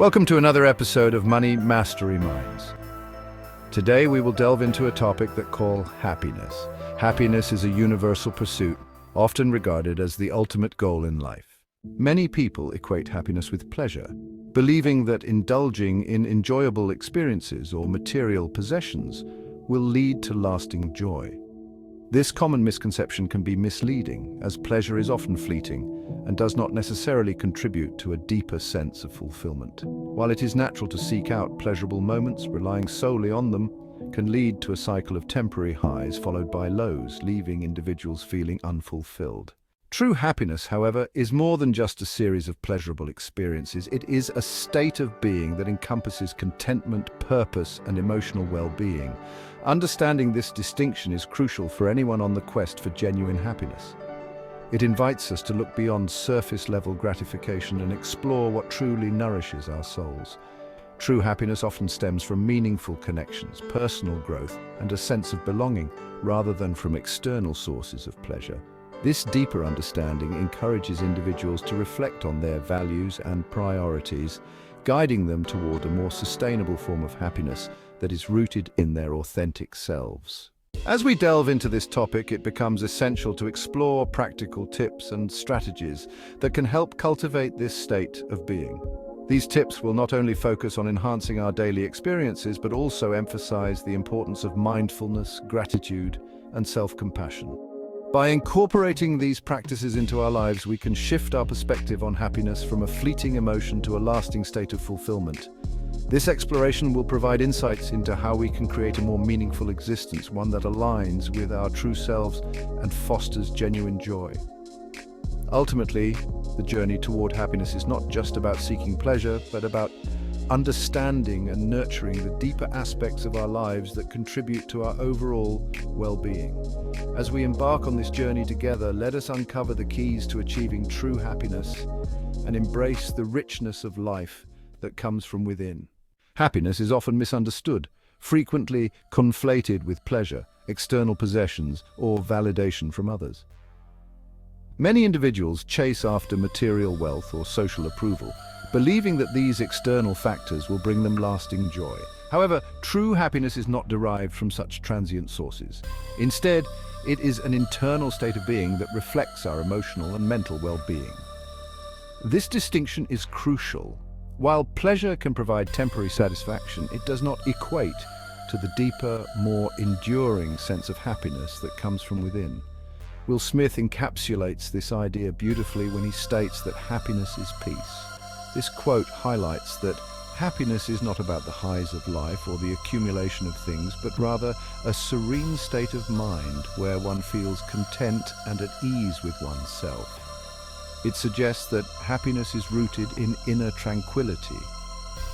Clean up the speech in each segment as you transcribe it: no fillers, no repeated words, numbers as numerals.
Welcome to another episode of Money Mastery Minds. Today we will delve into a topic that call happiness. Happiness is a universal pursuit, often regarded as the ultimate goal in life. Many people equate happiness with pleasure, believing that indulging in enjoyable experiences or material possessions will lead to lasting joy. This common misconception can be misleading, as pleasure is often fleeting and does not necessarily contribute to a deeper sense of fulfillment. While it is natural to seek out pleasurable moments, relying solely on them can lead to a cycle of temporary highs followed by lows, leaving individuals feeling unfulfilled. True happiness, however, is more than just a series of pleasurable experiences. It is a state of being that encompasses contentment, purpose, and emotional well-being. Understanding this distinction is crucial for anyone on the quest for genuine happiness. It invites us to look beyond surface-level gratification and explore what truly nourishes our souls. True happiness often stems from meaningful connections, personal growth, and a sense of belonging, rather than from external sources of pleasure. This deeper understanding encourages individuals to reflect on their values and priorities, guiding them toward a more sustainable form of happiness that is rooted in their authentic selves. As we delve into this topic, it becomes essential to explore practical tips and strategies that can help cultivate this state of being. These tips will not only focus on enhancing our daily experiences, but also emphasize the importance of mindfulness, gratitude, and self-compassion. By incorporating these practices into our lives, we can shift our perspective on happiness from a fleeting emotion to a lasting state of fulfillment. This exploration will provide insights into how we can create a more meaningful existence, one that aligns with our true selves and fosters genuine joy. Ultimately, the journey toward happiness is not just about seeking pleasure, but about understanding and nurturing the deeper aspects of our lives that contribute to our overall well-being. As we embark on this journey together, let us uncover the keys to achieving true happiness and embrace the richness of life that comes from within. Happiness is often misunderstood, frequently conflated with pleasure, external possessions, or validation from others. Many individuals chase after material wealth or social approval, believing that these external factors will bring them lasting joy. However, true happiness is not derived from such transient sources. Instead, it is an internal state of being that reflects our emotional and mental well-being. This distinction is crucial. While pleasure can provide temporary satisfaction, it does not equate to the deeper, more enduring sense of happiness that comes from within. Will Smith encapsulates this idea beautifully when he states that happiness is peace. This quote highlights that happiness is not about the highs of life or the accumulation of things, but rather a serene state of mind where one feels content and at ease with oneself. It suggests that happiness is rooted in inner tranquility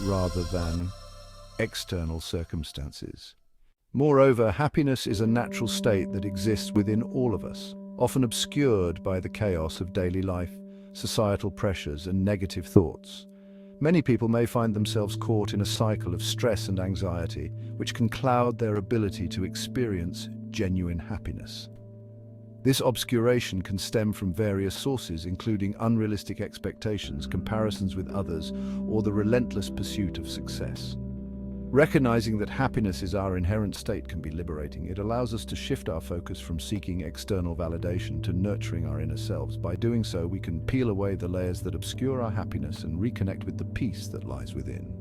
rather than external circumstances. Moreover, happiness is a natural state that exists within all of us, often obscured by the chaos of daily life, societal pressures, and negative thoughts. Many people may find themselves caught in a cycle of stress and anxiety, which can cloud their ability to experience genuine happiness. This obscuration can stem from various sources, including unrealistic expectations, comparisons with others, or the relentless pursuit of success. Recognizing that happiness is our inherent state can be liberating. It allows us to shift our focus from seeking external validation to nurturing our inner selves. By doing so, we can peel away the layers that obscure our happiness and reconnect with the peace that lies within.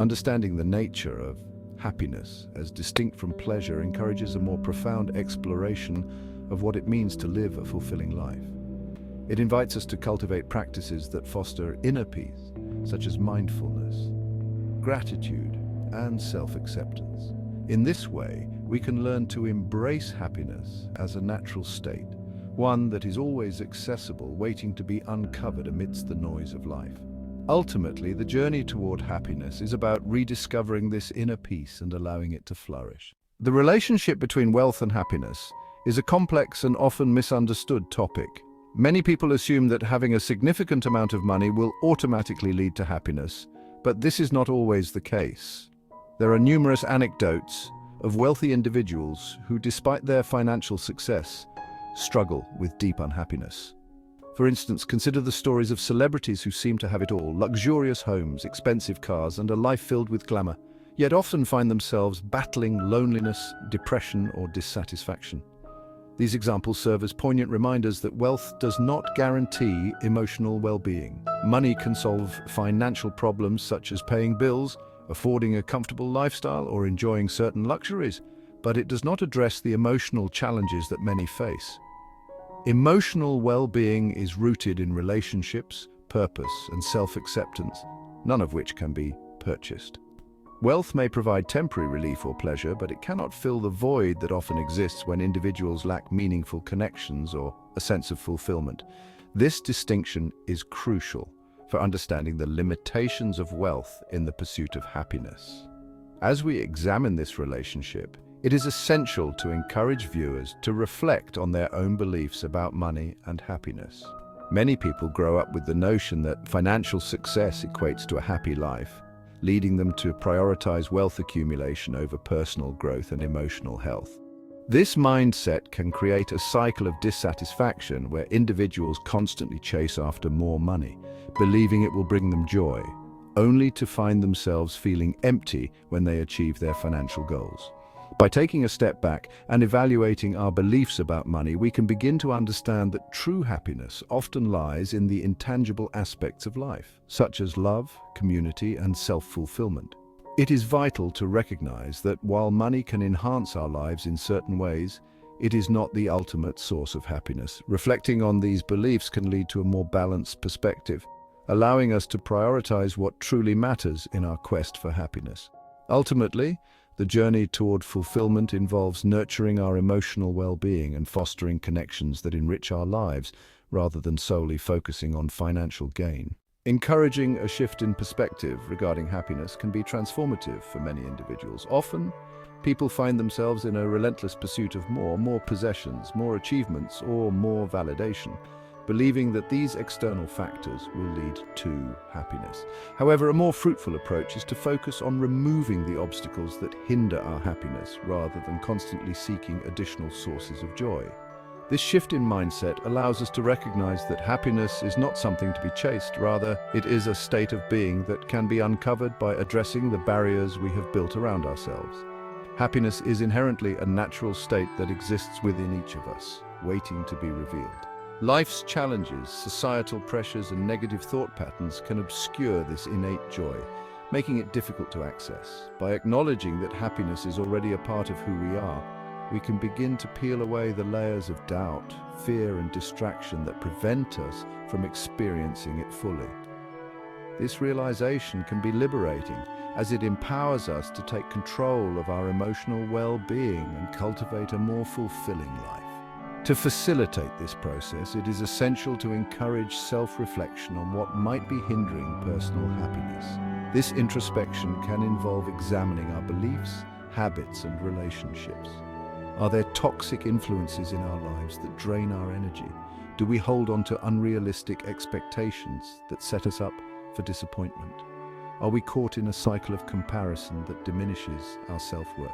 Understanding the nature of happiness as distinct from pleasure encourages a more profound exploration of what it means to live a fulfilling life. It invites us to cultivate practices that foster inner peace, such as mindfulness, gratitude, and self-acceptance. In this way, we can learn to embrace happiness as a natural state, one that is always accessible, waiting to be uncovered amidst the noise of life. Ultimately, the journey toward happiness is about rediscovering this inner peace and allowing it to flourish. The relationship between wealth and happiness is a complex and often misunderstood topic. Many people assume that having a significant amount of money will automatically lead to happiness, but this is not always the case. There are numerous anecdotes of wealthy individuals who, despite their financial success, struggle with deep unhappiness. For instance, consider the stories of celebrities who seem to have it all: luxurious homes, expensive cars, and a life filled with glamour, yet often find themselves battling loneliness, depression, or dissatisfaction. These examples serve as poignant reminders that wealth does not guarantee emotional well-being. Money can solve financial problems such as paying bills, affording a comfortable lifestyle, or enjoying certain luxuries, but it does not address the emotional challenges that many face. Emotional well-being is rooted in relationships, purpose, and self-acceptance, none of which can be purchased. Wealth may provide temporary relief or pleasure, but it cannot fill the void that often exists when individuals lack meaningful connections or a sense of fulfillment. This distinction is crucial for understanding the limitations of wealth in the pursuit of happiness. As we examine this relationship, it is essential to encourage viewers to reflect on their own beliefs about money and happiness. Many people grow up with the notion that financial success equates to a happy life, leading them to prioritize wealth accumulation over personal growth and emotional health. This mindset can create a cycle of dissatisfaction where individuals constantly chase after more money, believing it will bring them joy, only to find themselves feeling empty when they achieve their financial goals. By taking a step back and evaluating our beliefs about money, we can begin to understand that true happiness often lies in the intangible aspects of life, such as love, community, and self-fulfillment. It is vital to recognize that while money can enhance our lives in certain ways, it is not the ultimate source of happiness. Reflecting on these beliefs can lead to a more balanced perspective, allowing us to prioritize what truly matters in our quest for happiness. Ultimately, the journey toward fulfillment involves nurturing our emotional well-being and fostering connections that enrich our lives, rather than solely focusing on financial gain. Encouraging a shift in perspective regarding happiness can be transformative for many individuals. Often, people find themselves in a relentless pursuit of more possessions, more achievements, or more validation, believing that these external factors will lead to happiness. However, a more fruitful approach is to focus on removing the obstacles that hinder our happiness, rather than constantly seeking additional sources of joy. This shift in mindset allows us to recognize that happiness is not something to be chased, rather, it is a state of being that can be uncovered by addressing the barriers we have built around ourselves. Happiness is inherently a natural state that exists within each of us, waiting to be revealed. Life's challenges, societal pressures, and negative thought patterns can obscure this innate joy, making it difficult to access. By acknowledging that happiness is already a part of who we are, we can begin to peel away the layers of doubt, fear, and distraction that prevent us from experiencing it fully. This realization can be liberating, as it empowers us to take control of our emotional well-being and cultivate a more fulfilling life. To facilitate this process, it is essential to encourage self-reflection on what might be hindering personal happiness. This introspection can involve examining our beliefs, habits, and relationships. Are there toxic influences in our lives that drain our energy? Do we hold on to unrealistic expectations that set us up for disappointment? Are we caught in a cycle of comparison that diminishes our self-worth?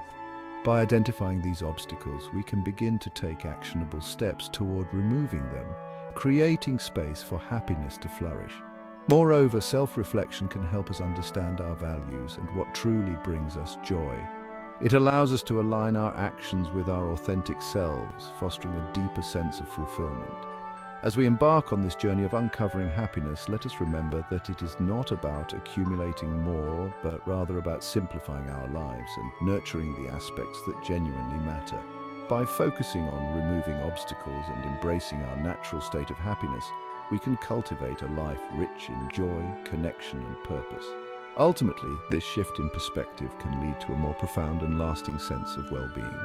By identifying these obstacles, we can begin to take actionable steps toward removing them, creating space for happiness to flourish. Moreover, self-reflection can help us understand our values and what truly brings us joy. It allows us to align our actions with our authentic selves, fostering a deeper sense of fulfillment. As we embark on this journey of uncovering happiness, let us remember that it is not about accumulating more, but rather about simplifying our lives and nurturing the aspects that genuinely matter. By focusing on removing obstacles and embracing our natural state of happiness, we can cultivate a life rich in joy, connection, and purpose. Ultimately, this shift in perspective can lead to a more profound and lasting sense of well-being.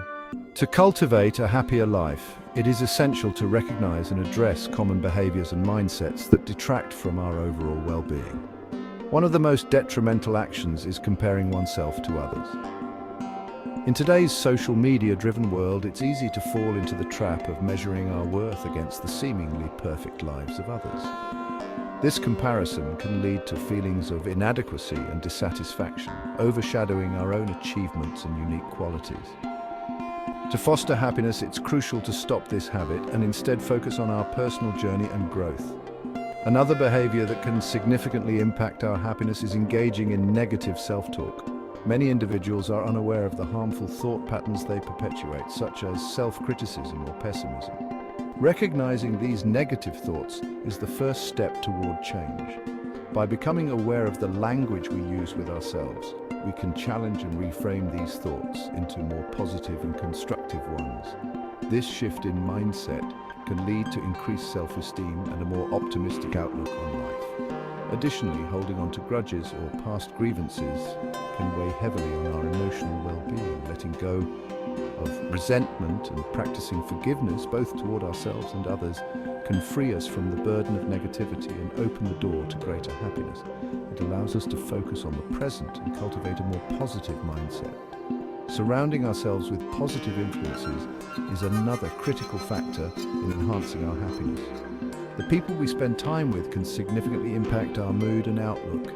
To cultivate a happier life, it is essential to recognize and address common behaviors and mindsets that detract from our overall well-being. One of the most detrimental actions is comparing oneself to others. In today's social media-driven world, it's easy to fall into the trap of measuring our worth against the seemingly perfect lives of others. This comparison can lead to feelings of inadequacy and dissatisfaction, overshadowing our own achievements and unique qualities. To foster happiness, it's crucial to stop this habit and instead focus on our personal journey and growth. Another behavior that can significantly impact our happiness is engaging in negative self-talk. Many individuals are unaware of the harmful thought patterns they perpetuate, such as self-criticism or pessimism. Recognizing these negative thoughts is the first step toward change. By becoming aware of the language we use with ourselves, we can challenge and reframe these thoughts into more positive and constructive ones. This shift in mindset can lead to increased self-esteem and a more optimistic outlook on life. Additionally, holding on to grudges or past grievances can weigh heavily on our emotional well-being. Letting go of resentment and practicing forgiveness, both toward ourselves and others, can free us from the burden of negativity and open the door to greater happiness. It allows us to focus on the present and cultivate a more positive mindset. Surrounding ourselves with positive influences is another critical factor in enhancing our happiness. The people we spend time with can significantly impact our mood and outlook.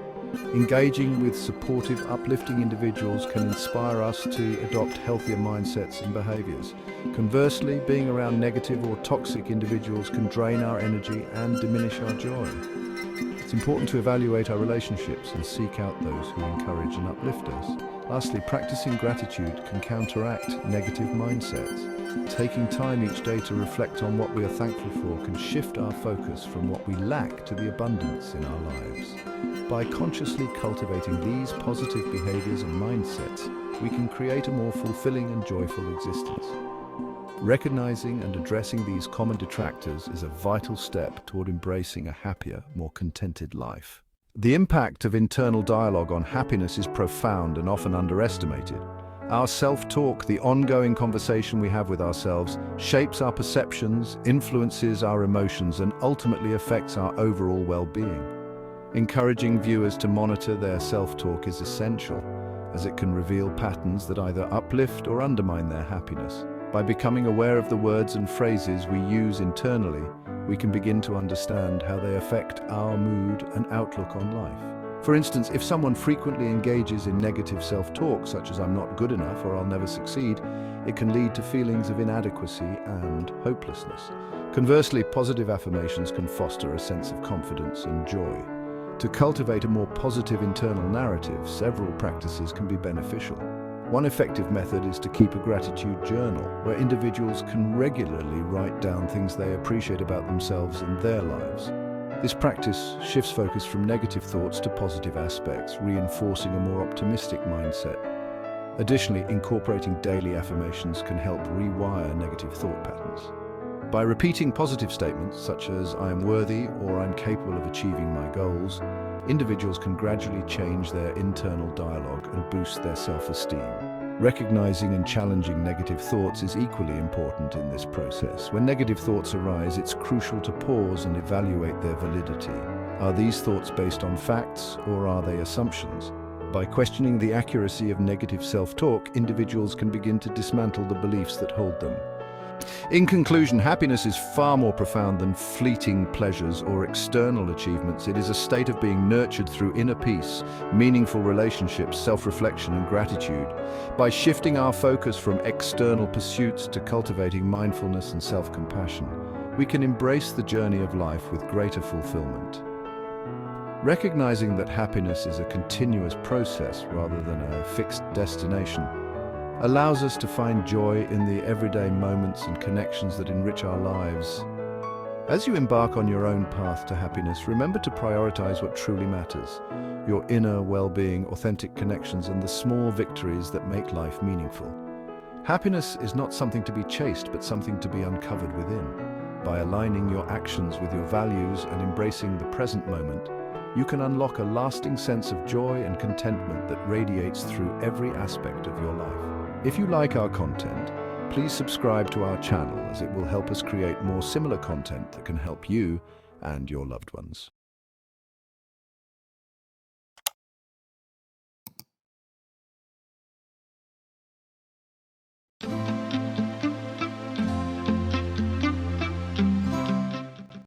Engaging with supportive, uplifting individuals can inspire us to adopt healthier mindsets and behaviors. Conversely, being around negative or toxic individuals can drain our energy and diminish our joy. It's important to evaluate our relationships and seek out those who encourage and uplift us. Lastly, practicing gratitude can counteract negative mindsets. Taking time each day to reflect on what we are thankful for can shift our focus from what we lack to the abundance in our lives. By consciously cultivating these positive behaviors and mindsets, we can create a more fulfilling and joyful existence. Recognizing and addressing these common detractors is a vital step toward embracing a happier, more contented life. The impact of internal dialogue on happiness is profound and often underestimated. Our self-talk, the ongoing conversation we have with ourselves, shapes our perceptions, influences our emotions, and ultimately affects our overall well-being. Encouraging viewers to monitor their self-talk is essential, as it can reveal patterns that either uplift or undermine their happiness. By becoming aware of the words and phrases we use internally, we can begin to understand how they affect our mood and outlook on life. For instance, if someone frequently engages in negative self-talk, such as "I'm not good enough" or "I'll never succeed," it can lead to feelings of inadequacy and hopelessness. Conversely, positive affirmations can foster a sense of confidence and joy. To cultivate a more positive internal narrative, several practices can be beneficial. One effective method is to keep a gratitude journal, where individuals can regularly write down things they appreciate about themselves and their lives. This practice shifts focus from negative thoughts to positive aspects, reinforcing a more optimistic mindset. Additionally, incorporating daily affirmations can help rewire negative thought patterns. By repeating positive statements such as "I am worthy" or "I'm capable of achieving my goals," individuals can gradually change their internal dialogue and boost their self-esteem. Recognizing and challenging negative thoughts is equally important in this process. When negative thoughts arise, it's crucial to pause and evaluate their validity. Are these thoughts based on facts, or are they assumptions? By questioning the accuracy of negative self-talk, individuals can begin to dismantle the beliefs that hold them. In conclusion, happiness is far more profound than fleeting pleasures or external achievements. It is a state of being nurtured through inner peace, meaningful relationships, self-reflection, and gratitude. By shifting our focus from external pursuits to cultivating mindfulness and self-compassion, we can embrace the journey of life with greater fulfillment. Recognizing that happiness is a continuous process rather than a fixed destination allows us to find joy in the everyday moments and connections that enrich our lives. As you embark on your own path to happiness, remember to prioritize what truly matters: your inner well-being, authentic connections, and the small victories that make life meaningful. Happiness is not something to be chased, but something to be uncovered within. By aligning your actions with your values and embracing the present moment, you can unlock a lasting sense of joy and contentment that radiates through every aspect of your life. If you like our content, please subscribe to our channel, as it will help us create more similar content that can help you and your loved ones.